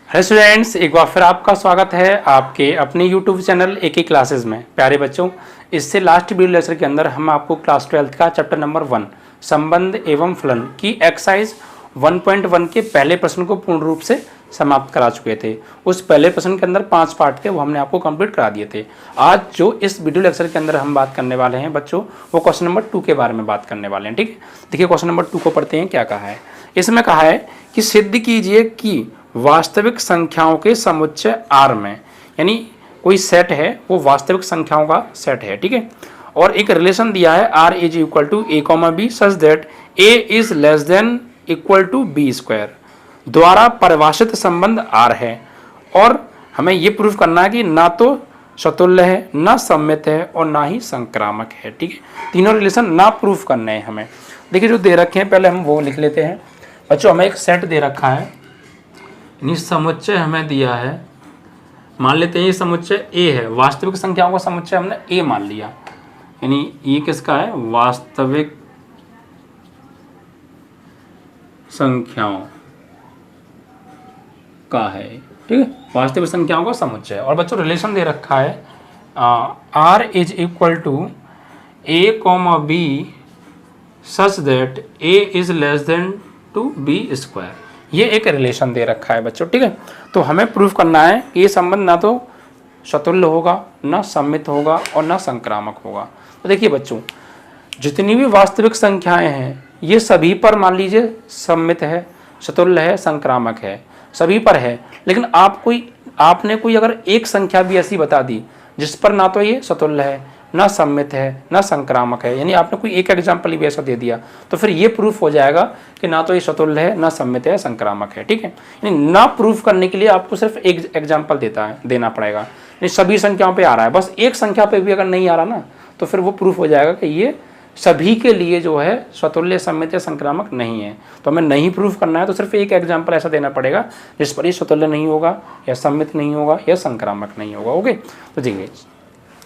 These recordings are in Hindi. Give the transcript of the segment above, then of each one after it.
हेलो स्टूडेंट्स, एक बार फिर आपका स्वागत है आपके अपने यूट्यूब चैनल एक ही क्लासेस में। प्यारे बच्चों, इससे लास्ट वीडियो लेक्चर के अंदर हम आपको क्लास 12 का चैप्टर नंबर 1 संबंध एवं फलन की एक्सरसाइज 1.1 के पहले प्रश्न को पूर्ण रूप से समाप्त करा चुके थे। उस पहले प्रश्न के अंदर 5 पार्ट थे, वो हमने आपको कंप्लीट करा दिए थे। आज जो इस वीडियो लेक्चर के अंदर हम बात करने वाले हैं बच्चों, वो क्वेश्चन नंबर 2 के बारे में बात करने वाले हैं। ठीक है, देखिए क्वेश्चन नंबर 2 को पढ़ते हैं। क्या कहा है इसमें? कहा है कि सिद्ध कीजिए कि वास्तविक संख्याओं के समुच्चय R में, यानी कोई सेट है वो वास्तविक संख्याओं का सेट है। ठीक है, और एक रिलेशन दिया है R is equal to A, B such that A is less than equal to B square द्वारा परिभाषित संबंध R है। और हमें ये प्रूफ करना है कि ना तो सतुल्य है, ना सममित है और ना ही संक्रामक है। ठीक है, तीनों रिलेशन ना प्रूफ करने हैं हमें। देखिए जो दे रखे हैं पहले हम वो लिख लेते हैं। बच्चों हमें एक सेट दे रखा है, यानी समुच्चय हमें दिया है। मान लेते हैं ये समुच्चय A है, वास्तविक संख्याओं का समुच्चय हमने A मान लिया, यानी ये किसका है? वास्तविक संख्याओं का है। ठीक है, वास्तविक संख्याओं का समुच्चय। और बच्चों रिलेशन दे रखा है R is equal to A, B such that A is less than to B square. ये एक रिलेशन दे रखा है बच्चों। ठीक है, तो हमें प्रूफ करना है कि ये संबंध ना तो सतुल्य होगा, ना सममित होगा और ना संक्रामक होगा। तो देखिए बच्चों, जितनी भी वास्तविक संख्याएं हैं ये सभी पर मान लीजिए सममित है, सतुल्य है, संक्रामक है, सभी पर है। लेकिन आपने कोई अगर एक संख्या भी ऐसी बता दी जिस पर ना तो ये सतुल्य है, ना सममित है, ना संक्रामक है, यानी आपने कोई एक एग्जाम्पल ही ऐसा दे दिया, तो फिर ये प्रूफ हो जाएगा कि ना तो ये सतुल्य है, ना सममित है, संक्रामक है। ठीक है, यानी ना प्रूफ करने के लिए आपको सिर्फ एक एग्जाम्पल देना पड़ेगा। यानी सभी संख्याओं पे आ रहा है, बस एक संख्या पे भी अगर नहीं आ रहा ना, तो फिर वो प्रूफ हो जाएगा कि ये सभी के लिए जो है सतुल्य, सममित या संक्रामक नहीं है। तो हमें नहीं प्रूफ करना है तो सिर्फ एक एग्जाम्पल ऐसा देना पड़ेगा जिस पर ये सतुल्य नहीं होगा, या सममित नहीं होगा, या संक्रामक नहीं होगा। ओके, तो देखिए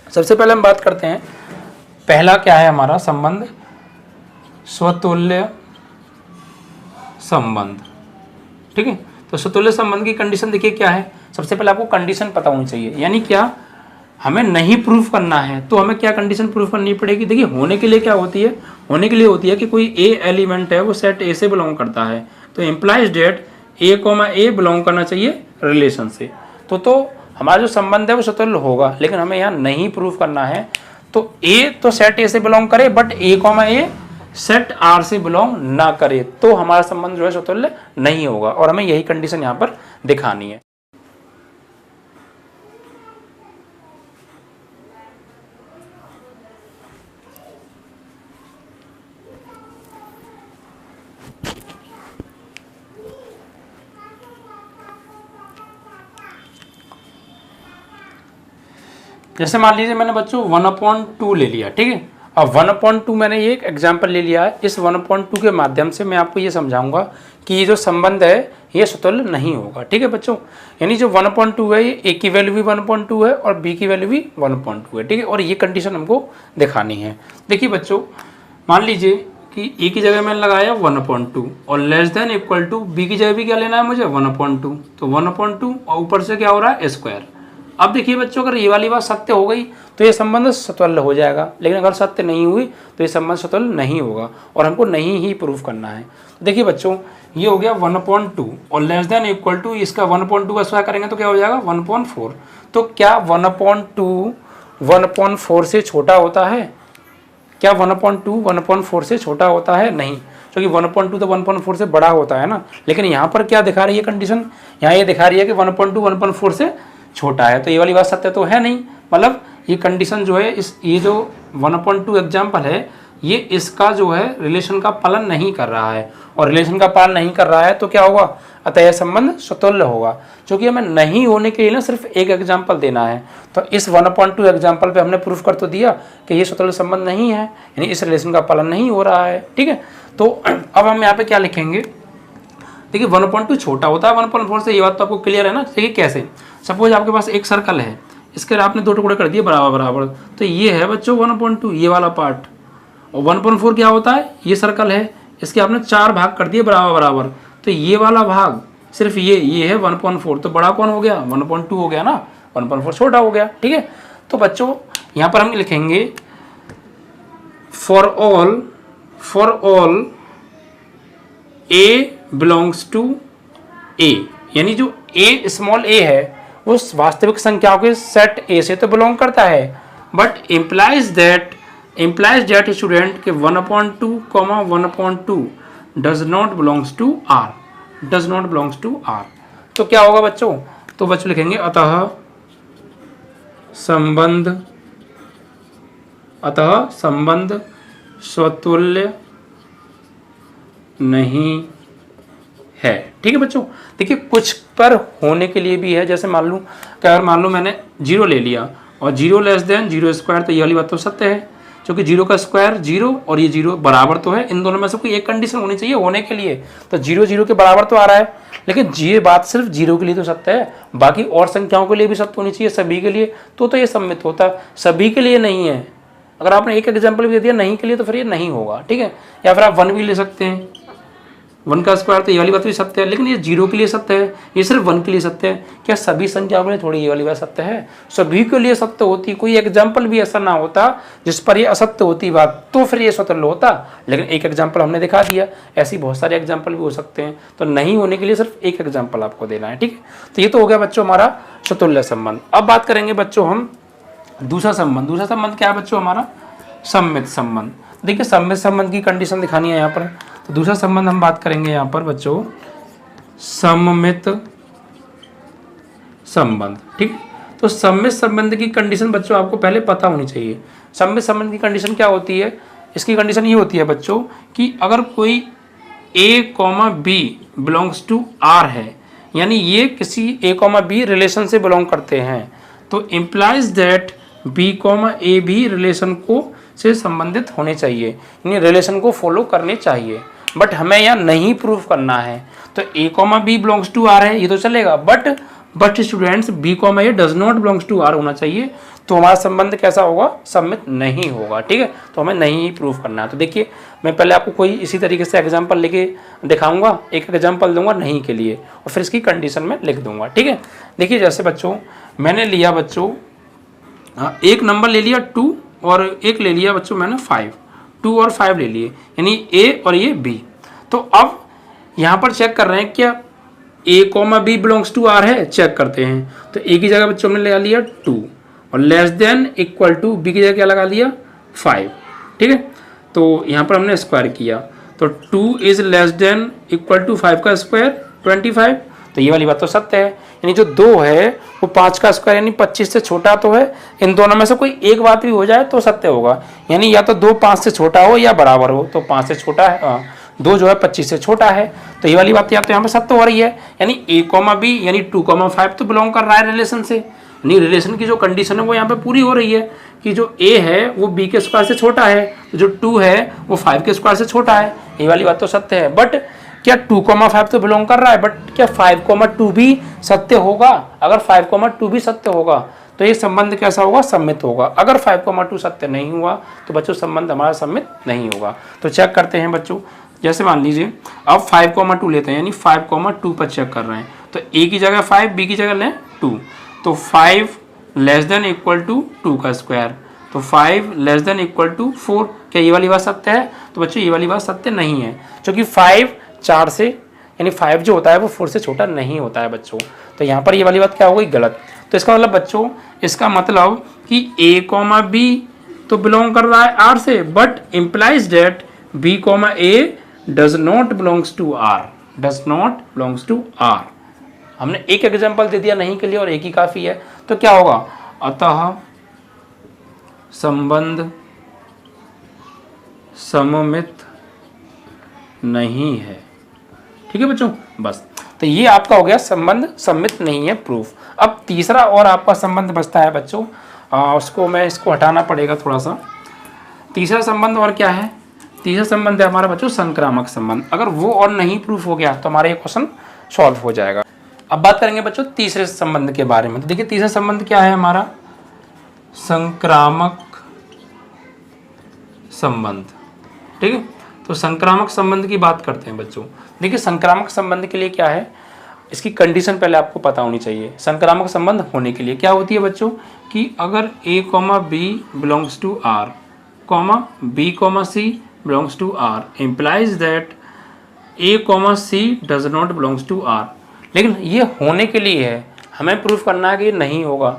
सबसे पहले हम बात करते हैं, पहला क्या है हमारा संबंध? स्वतुल्य संबंध। ठीक है, तो स्वतुल्य संबंध की कंडीशन देखिए क्या है। सबसे पहले आपको कंडीशन पता होनी चाहिए, यानी क्या हमें नहीं प्रूफ करना है तो हमें क्या कंडीशन प्रूफ करनी पड़ेगी। देखिए होने के लिए क्या होती है, होने के लिए होती है कि कोई ए एलिमेंट है वो सेट ए से बिलोंग करता है, तो इम्प्लाइज डेट A बिलोंग करना चाहिए रिलेशन से। तो हमारा जो संबंध है वो सतुल्य होगा, लेकिन हमें यहाँ नहीं प्रूफ करना है। तो A तो सेट A से बिलोंग करे, बट A सेट R से बिलोंग ना करे, तो हमारा संबंध जो है सतुल्य नहीं होगा। और हमें यही कंडीशन यहाँ पर दिखानी है। जैसे मान लीजिए मैंने बच्चों 1/2 ले लिया। ठीक है, अब 1/2 मैंने ये एक एग्जाम्पल ले लिया है। इस 1/2 के माध्यम से मैं आपको ये समझाऊंगा कि ये जो संबंध है ये सतुल्य नहीं होगा। ठीक है बच्चों, यानी जो 1/2 है ये A की वैल्यू भी 1/2 है और B की वैल्यू भी 1/2 है। ठीक है, और ये कंडीशन हमको दिखानी है। देखिए बच्चों, मान लीजिए कि A की जगह मैंने लगाया 1/2 और less than equal to B की जगह भी क्या लेना है मुझे? 1/2। तो 1/2 और ऊपर से क्या हो रहा है? स्क्वायर। अब देखिए बच्चों, अगर ये वाली बात सत्य हो गई तो ये संबंध सतुल्य हो जाएगा, लेकिन अगर सत्य नहीं हुई तो ये संबंध सतुल्य नहीं होगा और हमको नहीं ही प्रूफ करना है। देखिए बच्चों, ये हो गया 1/2 और लेस देन इक्वल टू इसका 1/2 का स्क्वायर करेंगे तो क्या हो जाएगा? 1/4। तो क्या 1/2 1/4 से छोटा होता है? क्या 1/2 1/4 से छोटा होता है? नहीं, क्योंकि 1/2 तो 1/4 से बड़ा होता है ना। लेकिन यहाँ पर क्या दिखा रही है कंडीशन? यहाँ ये दिखा रही है कि 1/2 1/4 से छोटा है, तो ये वाली बात सत्य तो है नहीं। मतलब ये कंडीशन जो है, ये जो 1/2 एग्जाम्पल है ये इसका जो है रिलेशन का पालन नहीं कर रहा है, और रिलेशन का पालन नहीं कर रहा है तो क्या होगा? अतः यह संबंध सतुल्य होगा। क्योंकि हमें नहीं होने के लिए ना सिर्फ एक एग्जाम्पल देना है, तो इस 1/2 एग्जाम्पल पे हमने प्रूफ कर तो दिया कि ये सतुल्य संबंध नहीं है, यानी इस रिलेशन का पालन नहीं हो रहा है। ठीक है, तो अब हम यहाँ पे क्या लिखेंगे? देखिए 1/2 छोटा होता है 1/4 से, ये बात तो आपको क्लियर है ना। देखिए कैसे, सपोज आपके पास एक सर्कल है, इसके आपने 2 टुकड़े कर दिए बराबर बराबर, तो ये है बच्चों 1/2 ये वाला पार्ट, और 1/4 क्या होता है? ये सर्कल है, इसके आपने 4 भाग कर दिए बराबर बराबर, तो ये वाला भाग सिर्फ ये है 1/4, तो बड़ा कौन हो गया 1/2 हो गया ना, 1/4 छोटा हो गया, ठीक है। तो बच्चों यहाँ पर हम लिखेंगे for all A belongs to A, यानी जो ए स्मॉल ए है वो वास्तविक संख्याओं के सेट ए से तो बिलोंग करता है, बट इम्प्लाइज दैट स्टूडेंट के 1/2, 1/2 does not belongs to R, तो क्या होगा बच्चों, तो बच्चों लिखेंगे अतः संबंध स्वतुल्य नहीं है, ठीक है बच्चों। देखिए कुछ पर होने के लिए भी है, जैसे मान लो मैंने 0 ले लिया और 0 लेस देन 0 स्क्वायर, तो ये वाली बात तो सत्य है, क्योंकि 0 का स्क्वायर 0 और ये 0 बराबर तो है, इन दोनों में से कोई एक कंडीशन होनी चाहिए होने के लिए, तो 0 0 के बराबर तो आ रहा है, लेकिन ये बात सिर्फ 0 के लिए तो सत्य है, बाकी और संख्याओं के लिए भी सत्य होनी चाहिए, सभी के लिए, तो ये सम्मित होता, सभी के लिए नहीं है। अगर आपने एक एग्जाम्पल भी दे दिया नहीं के लिए तो फिर ये नहीं होगा, ठीक है। या फिर आप 1 भी ले सकते हैं, 1 का स्क्वायर, तो ये वाली बात भी सत्य है, लेकिन ये 0 के लिए सत्य है, ये सिर्फ 1 के लिए सत्य है। क्या सभी संख्याओं के लिए थोड़ी ये वाली बात सत्य है? सभी के लिए सत्य होती, कोई एग्जाम्पल भी ऐसा ना होता जिस पर ये असत्य होती बात, तो फिर ये स्वतंत्र होता, लेकिन एक एग्जाम्पल हमने दिखा दिया, ऐसी बहुत सारे एग्जाम्पल भी हो सकते हैं, तो नहीं होने के लिए सिर्फ एक एग्जाम्पल आपको देना है, ठीक है। तो ये तो हो गया बच्चों हमारा स्वतुल्य संबंध। अब बात करेंगे बच्चों हम दूसरा संबंध क्या है बच्चों, हमारा सम्मित संबंध। देखिए सम्मित संबंध की कंडीशन दिखानी है यहाँ पर, तो दूसरा संबंध हम बात करेंगे यहाँ पर बच्चों सममित संबंध, ठीक। तो सम्मित संबंध की कंडीशन बच्चों आपको पहले पता होनी चाहिए। सम्मित संबंध की कंडीशन क्या होती है? इसकी कंडीशन ये होती है बच्चों कि अगर कोई a, b belongs to r है, यानी ये किसी a, b रिलेशन से बिलोंग करते हैं, तो इम्प्लाइज दैट b, a भी रिलेशन को से संबंधित होने चाहिए, यानी रिलेशन को फॉलो करने चाहिए, बट हमें यहाँ नहीं प्रूफ करना है। तो a, b belongs to r है ये तो चलेगा, but students b, a does not belongs to r होना चाहिए, तो हमारा संबंध कैसा होगा? सम्मित नहीं होगा, ठीक है। तो हमें नहीं ही प्रूफ करना है। तो देखिए मैं पहले आपको कोई इसी तरीके से एग्जांपल लेके दिखाऊंगा, एक एग्जांपल दूंगा नहीं के लिए और फिर इसकी कंडीशन में लिख दूंगा, ठीक है। देखिए जैसे बच्चों मैंने लिया बच्चों एक नंबर ले लिया 2 और एक ले लिया बच्चों मैंने 5, 2 और 5 ले लिए, यानी a और ये b। तो अब यहाँ पर चेक कर रहे हैं क्या a, b belongs to r है, चेक करते हैं। तो a की जगह बच्चों हमने लगा लिया 2 और less than equal to b की जगह क्या लगा लिया 5, ठीक है। तो यहाँ पर हमने स्क्वायर किया, तो 2 is less than equal to 5 का स्क्वायर 25, तो ये वाली बात तो सत्य है, यानी जो 2 है वो 5 का स्क्वायर यानी 25 से छोटा तो है, इन दोनों में से कोई एक बात भी हो जाए तो सत्य होगा, यानी या तो 2 5 से छोटा हो या बराबर हो, तो 5 से छोटा है 2 जो है 25 से छोटा है, तो ये वाली बात या तो यहाँ पे सत्य हो रही है, यानी a, b यानी 2, 5 तो बिलोंग कर रहा है रिलेशन से, यानी रिलेशन की जो कंडीशन है वो यहाँ पे पूरी हो रही है कि जो a है वो b के स्क्वायर से छोटा है, जो 2 है वो 5 के स्क्वायर से छोटा है, ये वाली बात तो सत्य है। बट क्या 2, 5 तो बिलोंग कर रहा है, बट क्या 5, 2 भी सत्य होगा? अगर 5, 2 भी सत्य होगा तो ये संबंध कैसा होगा? सम्मित होगा। अगर 5, 2 सत्य नहीं हुआ तो बच्चों संबंध हमारा सम्मित नहीं होगा। तो चेक करते हैं बच्चों, जैसे मान लीजिए अब 5, 2 लेते हैं, यानी 5, 2 पर चेक कर रहे हैं, तो a की जगह 5, b की जगह लें 2, तो 5 लेस देन इक्वल टू 2 का स्क्वायर, तो 5 लेस देन इक्वल टू 4, क्या ये वाली बात सत्य है? तो बच्चों ये वाली बात सत्य नहीं है, क्योंकि 5 4 से यानी 5 जो होता है वो 4 से छोटा नहीं होता है बच्चों, तो यहाँ पर ये वाली बात क्या हो गई? गलत। तो इसका मतलब बच्चों, इसका मतलब कि a, b तो बिलोंग कर रहा है r से, but implies that b, a does not belongs to r, हमने एक एग्जांपल दे दिया नहीं के लिए और एक ही काफी है, तो क्या होगा? अतः संबंध सममित नहीं है, ठीक है बच्चों। बस तो ये आपका हो गया संबंध सम्मित नहीं है प्रूफ। अब तीसरा और आपका संबंध बचता है बच्चों, इसको हटाना पड़ेगा थोड़ा सा। तीसरा संबंध और क्या है? तीसरा संबंध है हमारा बच्चों संक्रामक संबंध। अगर वो और नहीं प्रूफ हो गया तो हमारा ये क्वेश्चन सॉल्व हो जाएगा। अब बात करेंगे बच्चों तीसरे संबंध के बारे में। तो देखिए तीसरा संबंध क्या है हमारा? संक्रामक संबंध, ठीक है। तो संक्रामक संबंध की बात करते हैं बच्चों। देखिए संक्रामक संबंध के लिए क्या है, इसकी कंडीशन पहले आपको पता होनी चाहिए। संक्रामक संबंध होने के लिए क्या होती है बच्चों कि अगर a, b belongs to r, b, c belongs to r implies that a, c does not belongs to r। लेकिन ये होने के लिए है, हमें प्रूफ करना है कि नहीं होगा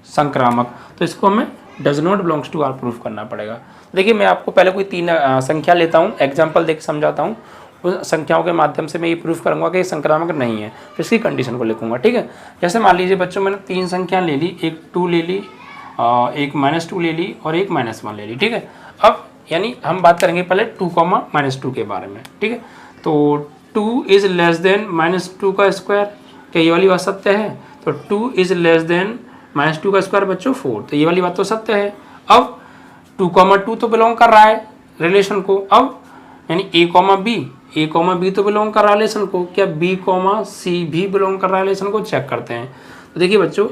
संक्रामक, तो इसको हमें does not belongs to r proof करना पड़ेगा। देखिए मैं आपको पहले कोई 3 संख्या लेता हूँ, एग्जाम्पल देख समझाता हूँ, उस संख्याओं के माध्यम से मैं ये प्रूफ करूंगा कि संक्रामक नहीं है, फिर इसकी कंडीशन को लिखूंगा, ठीक है। जैसे मान लीजिए बच्चों मैंने 3 संख्या ले ली, एक 2 ले ली, एक -2 ले ली और एक -1 ले ली, ठीक है। अब यानी हम बात करेंगे पहले 2, -2 के बारे में, ठीक है। तो 2 इज लेस देन -2 का स्क्वायर, क्या ये वाली बात सत्य है? तो 2 इज लेस देन -2 का स्क्वायर बच्चों 4, तो ये वाली बात तो सत्य है। अब 2, 2 तो बिलोंग कर रहा है रिलेशन को, अब यानी a, b तो बिलोंग कर रहा है रिलेशन को, क्या b, c भी बिलोंग कर रहा है रिलेशन को, चेक करते हैं। तो देखिए बच्चों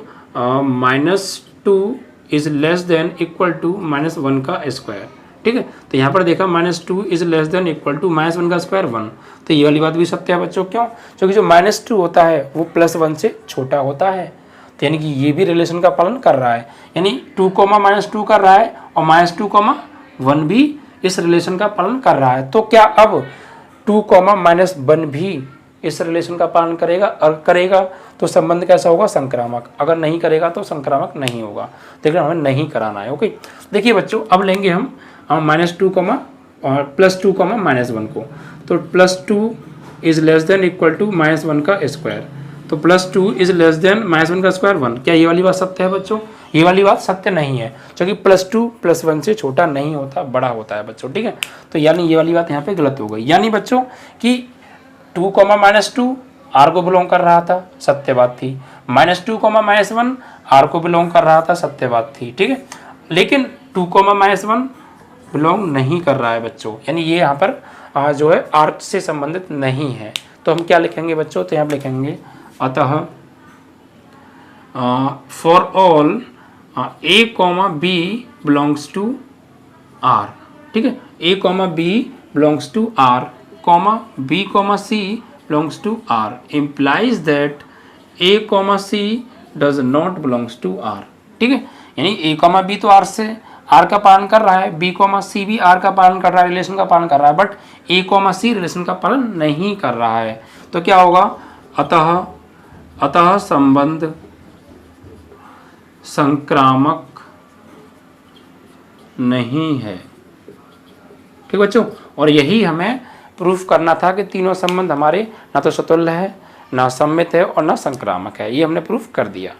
-2 is less than equal to -1 का स्क्वायर, ठीक है। तो यहाँ पर देखा -2 is less than equal to -1 का स्क्वायर 1, तो ये वाली बात भी सत्य है बच्चों। क्यों? क्योंकि जो -2 होता है वो +1 से छोटा होता है, तो यानी कि ये भी रिलेशन का पालन कर रहा है, यानी 2, -2 कर रहा है और -2, 1 भी इस रिलेशन का पालन कर रहा है। तो क्या अब 2, -1 भी इस रिलेशन का पालन करेगा? और करेगा तो संबंध कैसा होगा? संक्रामक। अगर नहीं करेगा तो संक्रामक नहीं होगा, लेकिन हमें नहीं कराना है। ओके, देखिए बच्चों अब लेंगे हम -2, +2, -1 को, तो +2 is less than equal to -1 का स्क्वायर, तो +2 इज लेस देन -1 का स्क्वायर 1, क्या ये वाली बात सत्य है बच्चों? ये वाली बात सत्य नहीं है, क्योंकि +2 +1 से छोटा नहीं होता, बड़ा होता है बच्चों, ठीक है। तो यानी ये वाली बात यहाँ पे गलत हो गई, यानी बच्चों कि 2, -2 r को बिलोंग कर रहा था, सत्य बात थी। -2, -1 r को बिलोंग कर रहा था, सत्य बात थी, ठीक है। लेकिन 2, -1 बिलोंग नहीं कर रहा है बच्चों, यानी ये यहाँ पर जो है r से संबंधित नहीं है। तो हम क्या लिखेंगे बच्चों? तो यहाँ पर लिखेंगे अतः for all a, b belongs to r, ठीक है। a, b belongs to r, b, c belongs to r implies that a, c does not belongs to r, ठीक है। यानी a, b तो r से r का पालन कर रहा है, b, c भी r का पालन कर रहा है, रिलेशन का पालन कर रहा है, बट a, c रिलेशन का पालन नहीं कर रहा है। तो क्या होगा? अतः संबंध संक्रामक नहीं है, ठीक बच्चों। और यही हमें प्रूफ करना था कि तीनों संबंध हमारे ना तो सतुल्य है, ना सममित है और ना संक्रामक है, ये हमने प्रूफ कर दिया।